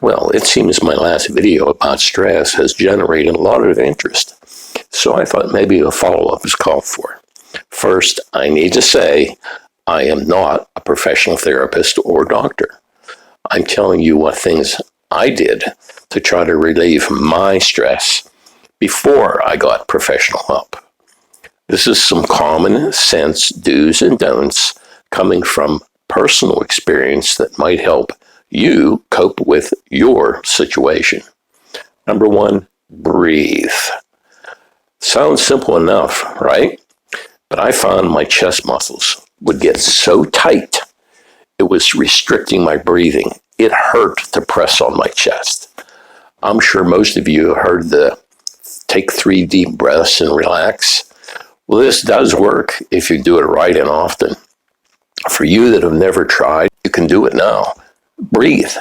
Well, it seems my last video about stress has generated a lot of interest, so I thought maybe a follow-up is called for. First, I need to say I am not a professional therapist or doctor. I'm telling you what things I did to try to relieve my stress before I got professional help. This is some common sense do's and don'ts coming from personal experience that might help you cope with your situation. Number one, breathe. Sounds simple enough, right? But I found my chest muscles would get so tight, it was restricting my breathing. It hurt to press on my chest. I'm sure most of you have heard the take 3 deep breaths and relax. Well, this does work if you do it right and often. For you that have never tried, you can do it now. Breathe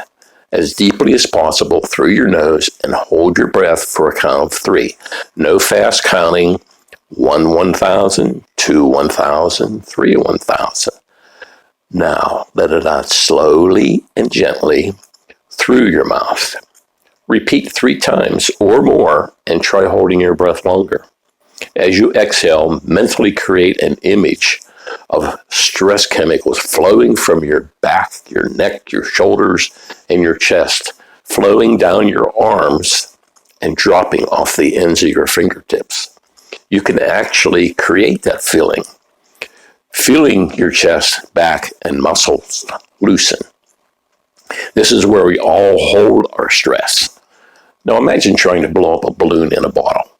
as deeply as possible through your nose and hold your breath for a count of 3. No fast counting. 1, 1,000, 2, 1,000, 3, 1,000. Now, let it out slowly and gently through your mouth. Repeat 3 times or more and try holding your breath longer. As you exhale, mentally create an image of stress chemicals flowing from your back, your neck, your shoulders, and your chest, flowing down your arms and dropping off the ends of your fingertips. You can actually create that feeling your chest, back, and muscles loosen. This is where we all hold our stress. Now imagine trying to blow up a balloon in a bottle.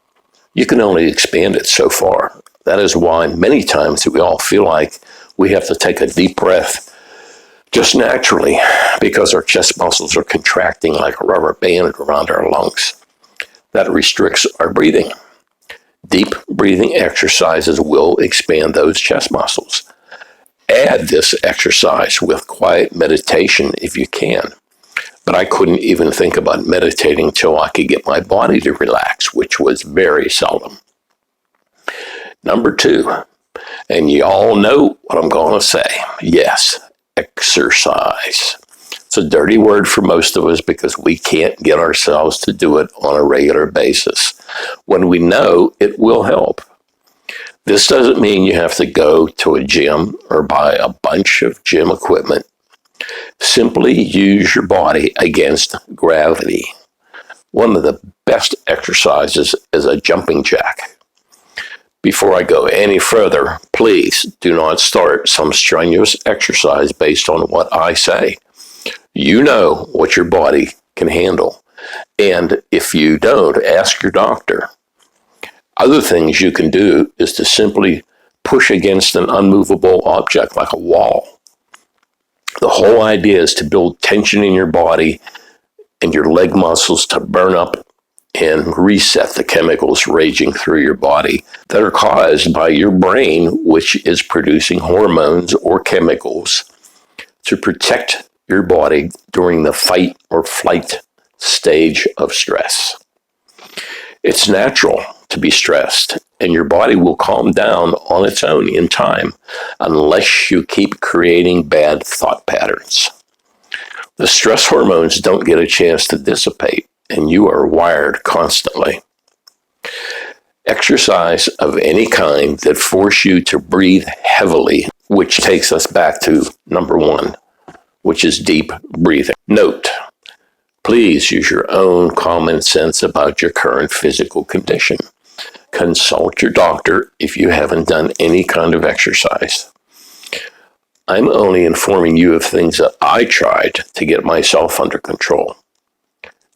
You can only expand it so far. That is why many times we all feel like we have to take a deep breath just naturally because our chest muscles are contracting like a rubber band around our lungs. That restricts our breathing. Deep breathing exercises will expand those chest muscles. Add this exercise with quiet meditation if you can. But I couldn't even think about meditating till I could get my body to relax, which was very seldom. Number 2, and you all know what I'm going to say. Yes, exercise. It's a dirty word for most of us because we can't get ourselves to do it on a regular basis when we know it will help. This doesn't mean you have to go to a gym or buy a bunch of gym equipment. Simply use your body against gravity. One of the best exercises is a jumping jack. Before I go any further, please do not start some strenuous exercise based on what I say. You know what your body can handle. And if you don't, ask your doctor. Other things you can do is to simply push against an unmovable object like a wall. The whole idea is to build tension in your body and your leg muscles to burn up and reset the chemicals raging through your body that are caused by your brain, which is producing hormones or chemicals to protect your body during the fight or flight stage of stress. It's natural to be stressed, and your body will calm down on its own in time unless you keep creating bad thought patterns. The stress hormones don't get a chance to dissipate, and you are wired constantly. Exercise of any kind that force you to breathe heavily, which takes us back to number 1, which is deep breathing. Note, please use your own common sense about your current physical condition. Consult your doctor if you haven't done any kind of exercise. I'm only informing you of things that I tried to get myself under control.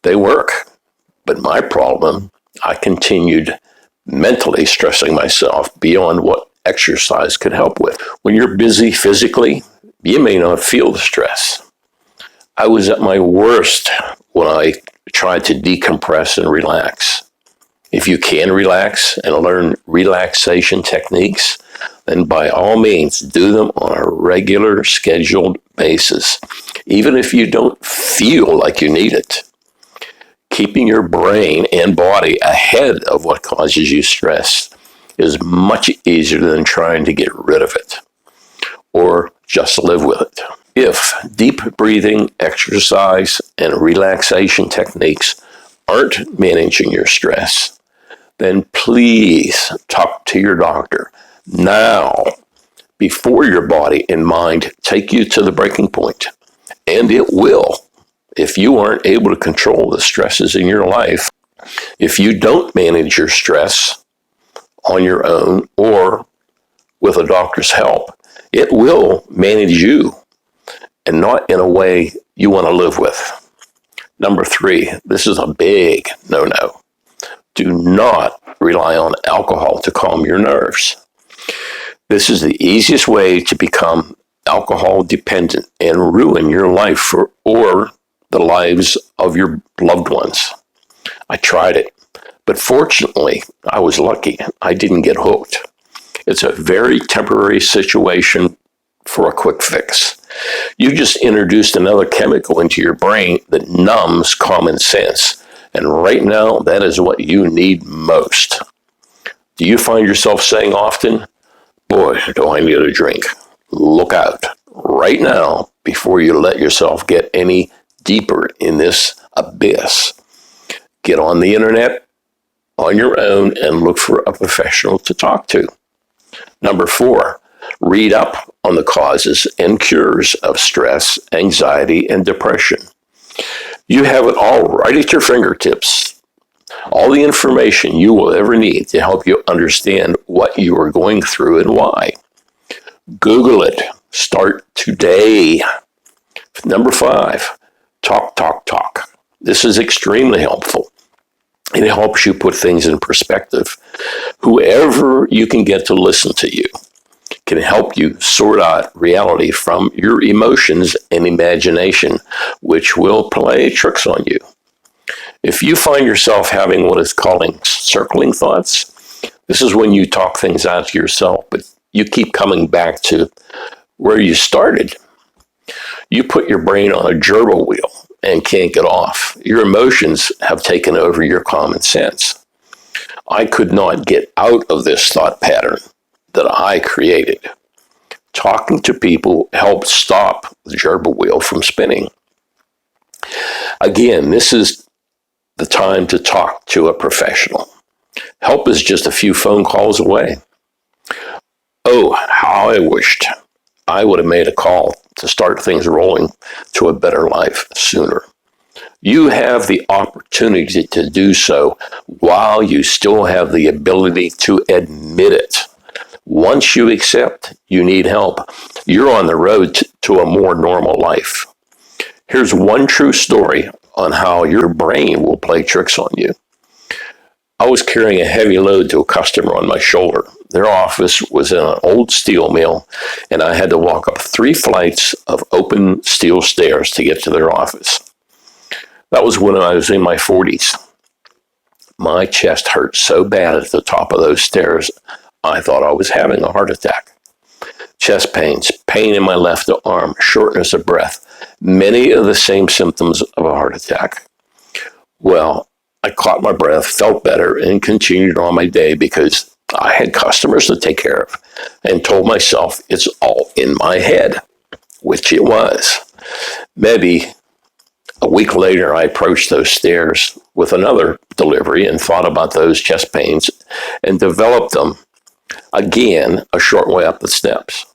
They work, but my problem, I continued mentally stressing myself beyond what exercise could help with. When you're busy physically, you may not feel the stress. I was at my worst when I tried to decompress and relax. If you can relax and learn relaxation techniques, then by all means do them on a regular scheduled basis, even if you don't feel like you need it. Keeping your brain and body ahead of what causes you stress is much easier than trying to get rid of it or just live with it. If deep breathing, exercise, and relaxation techniques aren't managing your stress, then please talk to your doctor now before your body and mind take you to the breaking point. And it will. If you aren't able to control the stresses in your life, if you don't manage your stress on your own or with a doctor's help, it will manage you and not in a way you want to live with. Number 3, this is a big no-no. Do not rely on alcohol to calm your nerves. This is the easiest way to become alcohol dependent and ruin your life or the lives of your loved ones. I tried it, but fortunately, I was lucky. I didn't get hooked. It's a very temporary situation for a quick fix. You just introduced another chemical into your brain that numbs common sense. And right now, that is what you need most. Do you find yourself saying often, boy, do I need a drink? Look out right now before you let yourself get any deeper in this abyss. Get on the internet on your own and look for a professional to talk to. Number 4, read up on the causes and cures of stress, anxiety, and depression. You have it all right at your fingertips. All the information you will ever need to help you understand what you are going through and why. Google it. Start today. Number 5, talk. This is extremely helpful. It helps you put things in perspective. Whoever you can get to listen to you can help you sort out reality from your emotions and imagination, which will play tricks on you. If you find yourself having what is called circling thoughts, this is when you talk things out to yourself, but you keep coming back to where you started. You put your brain on a gerbil wheel and can't get off. Your emotions have taken over your common sense. I could not get out of this thought pattern that I created. Talking to people helped stop the gerbil wheel from spinning. Again, this is the time to talk to a professional. Help is just a few phone calls away. Oh, how I wished I would have made a call to start things rolling to a better life sooner. You have the opportunity to do so while you still have the ability to admit it. Once you accept you need help, you're on the road to a more normal life. Here's one true story on how your brain will play tricks on you. I was carrying a heavy load to a customer on my shoulder. Their office was in an old steel mill, and I had to walk up 3 flights of open steel stairs to get to their office. That was when I was in my 40s. My chest hurt so bad at the top of those stairs, I thought I was having a heart attack. Chest pains, pain in my left arm, shortness of breath, many of the same symptoms of a heart attack. Well, I caught my breath, felt better, and continued on my day because I had customers to take care of and told myself it's all in my head, which it was. Maybe a week later, I approached those stairs with another delivery and thought about those chest pains and developed them again a short way up the steps.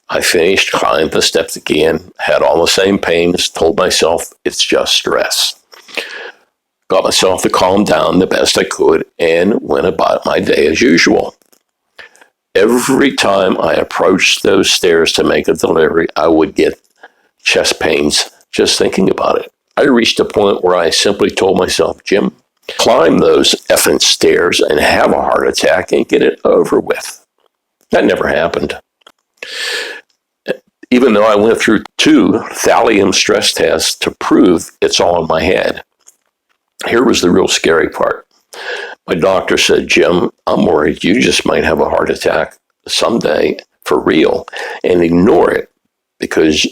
I finished, climbed the steps again, had all the same pains, told myself it's just stress. Got myself to calm down the best I could and went about my day as usual. Every time I approached those stairs to make a delivery, I would get chest pains just thinking about it. I reached a point where I simply told myself, Jim, climb those effing stairs and have a heart attack and get it over with. That never happened. Even though I went through 2 thallium stress tests to prove it's all in my head. Here was the real scary part. My doctor said, Jim, I'm worried you just might have a heart attack someday for real and ignore it because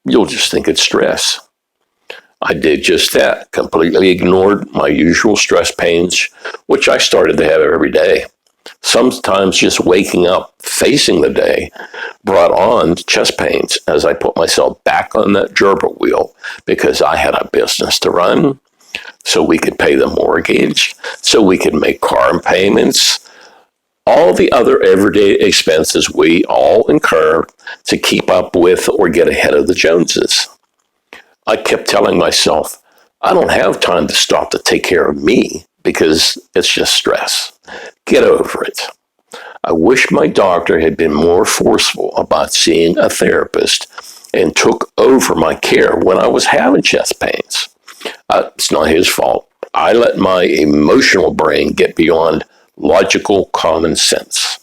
you'll just think it's stress. I did just that, completely ignored my usual stress pains, which I started to have every day. Sometimes just waking up, facing the day, brought on chest pains as I put myself back on that gerbil wheel because I had a business to run, so we could pay the mortgage, so we could make car payments, all the other everyday expenses we all incur to keep up with or get ahead of the Joneses. I kept telling myself, I don't have time to stop to take care of me because it's just stress. Get over it. I wish my doctor had been more forceful about seeing a therapist and took over my care when I was having chest pains. It's not his fault. I let my emotional brain get beyond logical common sense.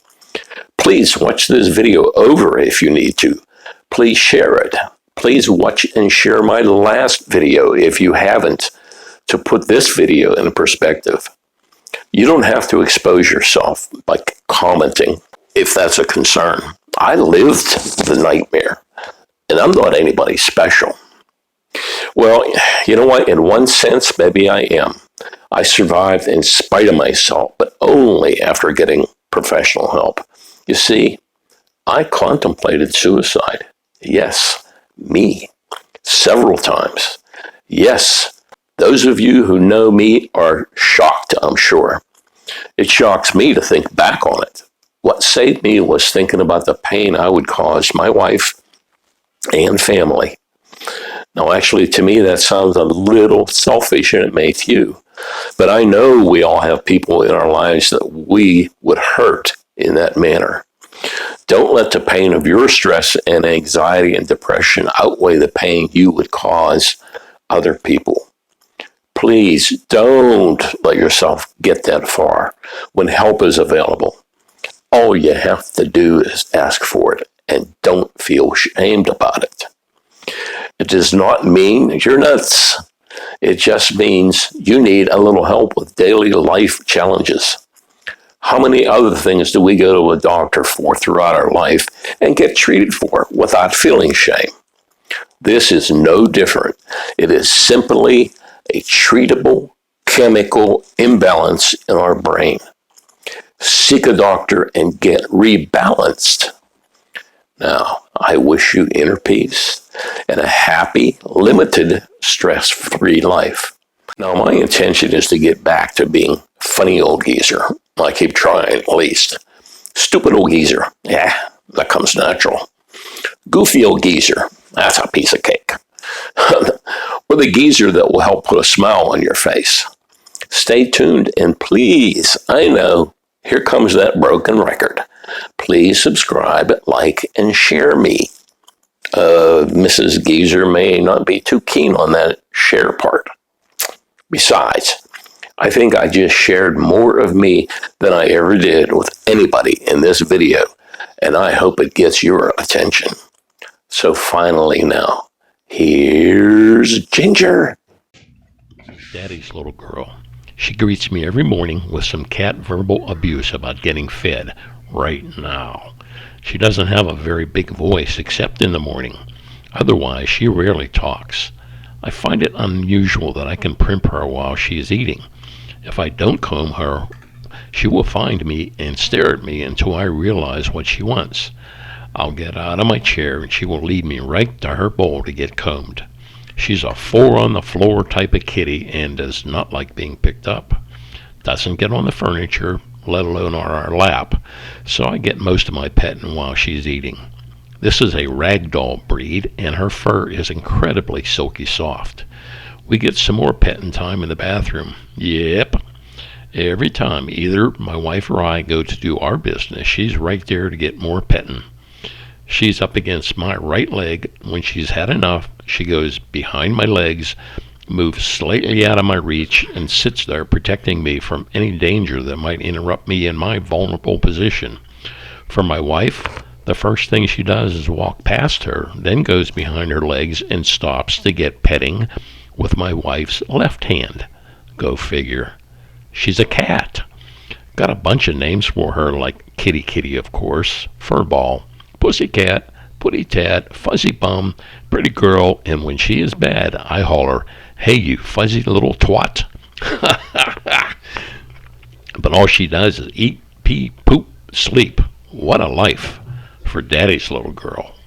Please watch this video over if you need to. Please share it. Please watch and share my last video if you haven't, to put this video in perspective. You don't have to expose yourself by commenting if that's a concern. I lived the nightmare, and I'm not anybody special. Well, you know what? In one sense, maybe I am. I survived in spite of myself, but only after getting professional help. You see, I contemplated suicide. Yes, me. Several times. Yes, those of you who know me are shocked, I'm sure. It shocks me to think back on it. What saved me was thinking about the pain I would cause my wife and family. Now, actually, to me, that sounds a little selfish, and it may to you. But I know we all have people in our lives that we would hurt in that manner. Don't let the pain of your stress and anxiety and depression outweigh the pain you would cause other people. Please don't let yourself get that far when help is available. All you have to do is ask for it and don't feel ashamed about it. It does not mean you're nuts. It just means you need a little help with daily life challenges. How many other things do we go to a doctor for throughout our life and get treated for without feeling shame? This is no different. It is simply a treatable chemical imbalance in our brain. Seek a doctor and get rebalanced. Now, I wish you inner peace and a happy, limited, stress-free life. Now, my intention is to get back to being funny old geezer. I keep trying, at least. Stupid old geezer. Yeah, that comes natural. Goofy old geezer. That's a piece of cake. Or the geezer that will help put a smile on your face. Stay tuned, and please, I know, here comes that broken record. Please subscribe, like, and share me. Mrs. Geezer may not be too keen on that share part. Besides, I think I just shared more of me than I ever did with anybody in this video, and I hope it gets your attention. So finally now, here's Ginger. Daddy's little girl. She greets me every morning with some cat verbal abuse about getting fed right now. She doesn't have a very big voice except in the morning. Otherwise, she rarely talks. I find it unusual that I can primp her while she is eating. If I don't comb her, she will find me and stare at me until I realize what she wants. I'll get out of my chair and she will lead me right to her bowl to get combed. She's a four-on-the-floor type of kitty and does not like being picked up. Doesn't get on the furniture, let alone on our lap, so I get most of my petting while she's eating. This is a ragdoll breed, and her fur is incredibly silky soft. We get some more petting time in the bathroom. Yep. Every time either my wife or I go to do our business, she's right there to get more petting. She's up against my right leg. When she's had enough, she goes behind my legs, moves slightly out of my reach, and sits there protecting me from any danger that might interrupt me in my vulnerable position. For my wife, the first thing she does is walk past her, then goes behind her legs and stops to get petting with my wife's left hand. Go figure. She's a cat. Got a bunch of names for her, like Kitty Kitty, of course, Furball, Pussycat, Putty Tat, Fuzzy Bum, Pretty Girl, and when she is bad, I holler, "Hey, you fuzzy little twat." But all she does is eat, pee, poop, sleep. What a life for Daddy's little girl.